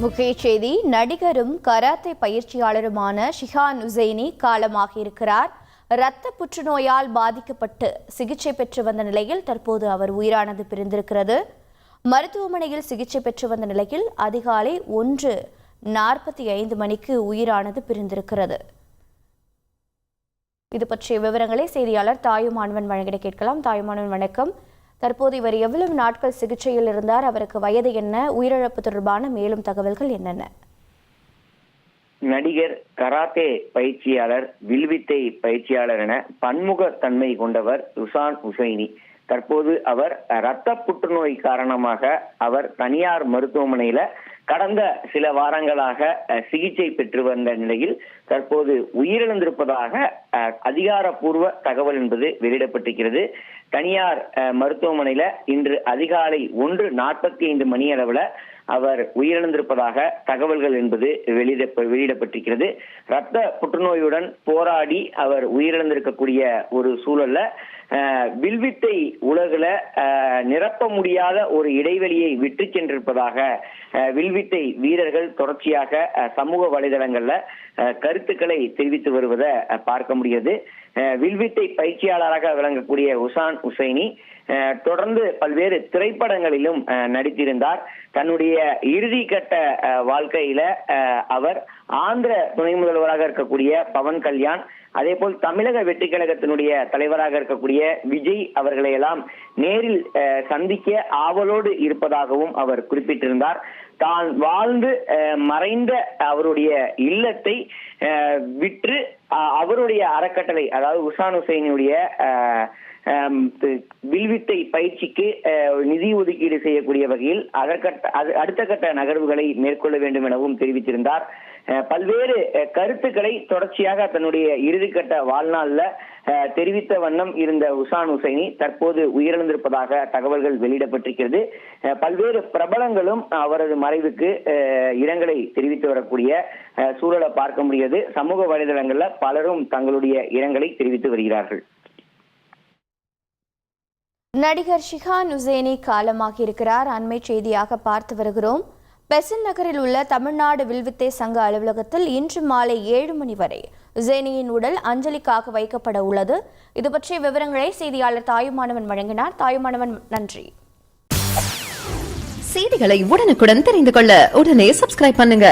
முக்கிய செய்தி. நடிகரும் கராத்தே பயிற்சியாளருமான ஷிஹான் உசைனி காலமாகியிருக்கிறார். இரத்த புற்றுநோயால் பாதிக்கப்பட்டு சிகிச்சை பெற்று வந்த நிலையில் தற்போது அவர் உயிரானது பிரிந்திருக்கிறது. மருத்துவமனையில் சிகிச்சை பெற்று வந்த நிலையில் அதிகாலை 1:45 மணிக்கு உயிரானது பிரிந்திருக்கிறது. இது பற்றிய விவரங்களை செய்தியாளர் தாயுமானவன் வழங்கிட கேட்கலாம். தாயுமானவன், வணக்கம். தற்போது இவர் எவ்வளவு நாட்கள் சிகிச்சையில் இருந்தார்? அவருக்கு வயது என்ன? உயிரிழப்பு தொடர்பான மேலும் தகவல்கள் என்னென்ன? நடிகர், கராத்தே பயிற்சியாளர், வில்வித்தை பயிற்சியாளர் என பன்முக தன்மை கொண்டவர் ஷிஹான் உசைனி. தற்போது அவர் இரத்த புற்றுநோய் காரணமாக அவர் தனியார் மருத்துவமனையில கடந்த சில வாரங்களாக சிகிச்சை பெற்று வந்த நிலையில் தற்போது உயிரிழந்திருப்பதாக அதிகாரப்பூர்வ தகவல் என்பது வெளியிடப்பட்டிருக்கிறது. தனியார் மருத்துவமனையில இன்று அதிகாலை 1:45 மணி அளவுல அவர் உயிரிழந்திருப்பதாக தகவல்கள் என்பது வெளியிடப்பட்டிருக்கிறது. இரத்த புற்றுநோயுடன் போராடி அவர் உயிரிழந்திருக்கக்கூடிய ஒரு சூழல்ல வில்வித்தை உலகுல நிரப்ப முடியாத ஒரு இடைவெளியை விட்டு சென்றிருப்பதாக வில்வித்தை வீரர்கள் தொடர்ச்சியாக சமூக வலைதளங்கள்ல கருத்துக்களை தெரிவித்து வருவதை பார்க்க முடியாது. வில்வித்தை பயிற்சியாளராக விளங்கக்கூடிய ஷிஹான் உசைனி தொடர்ந்து பல்வேறு திரைப்படங்களிலும் நடித்திருந்தார். தன்னுடைய இறுதி கட்ட வாழ்க்கையில அவர் ஆந்திர துணை முதல்வராக இருக்கக்கூடிய பவன் கல்யாண், அதே போல் தமிழக வெற்றி கழகத்தினுடைய தலைவராக இருக்கக்கூடிய விஜய் அவர்களை எல்லாம் நேரில் சந்திக்க ஆவலோடு இருப்பதாகவும் அவர் குறிப்பிட்டிருந்தார். தான் வாழ்ந்து மறைந்த அவருடைய இல்லத்தை விற்று அவருடைய அறக்கட்டளை, அதாவது ஷிஹான் உசைனியுடைய வில்வித்தை பயிற்சிக்கு நிதி ஒதுக்கீடு செய்யக்கூடிய வகையில் அடுத்த கட்ட நகர்வுகளை மேற்கொள்ள வேண்டும் எனவும் தெரிவித்திருந்தார். பல்வேறு கருத்துக்களை தொடர்ச்சியாக தன்னுடைய இறுதிக்கட்ட வாழ்நாள்ல தெரிவித்த வண்ணம் இருந்த ஷிஹான் உசைனி தற்போது உயிரிழந்திருப்பதாக தகவல்கள் வெளியிடப்பட்டிருக்கிறது. பல்வேறு பிரபலங்களும் அவரது மறைவுக்கு இரங்கலை தெரிவித்து வரக்கூடிய சூழலை பார்க்க முடியாது. சமூக வலைதளங்கள்ல பலரும் தங்களுடைய இரங்கலை தெரிவித்து வருகிறார்கள். நடிகர் ஷிஹான் உசைனி காலமாகி இருக்கிறார். அண்மை செய்தியாக பார்த்து வருகிறோம். பெசன்ட் நகரில் உள்ள தமிழ்நாடு வில்வித்தை சங்க அலுவலகத்தில் இன்று மாலை 7 மணி வரை உசைனியின் உடல் அஞ்சலிக்காக வைக்கப்பட உள்ளது. இது பற்றிய விவரங்களை செய்தியாளர் தாயுமானவன் வழங்கினார். தாயுமானவன், நன்றி. செய்திகளை உடனுக்குடன் தெரிந்து கொள்ள உடனே சப்ஸ்கிரைப் பண்ணுங்க.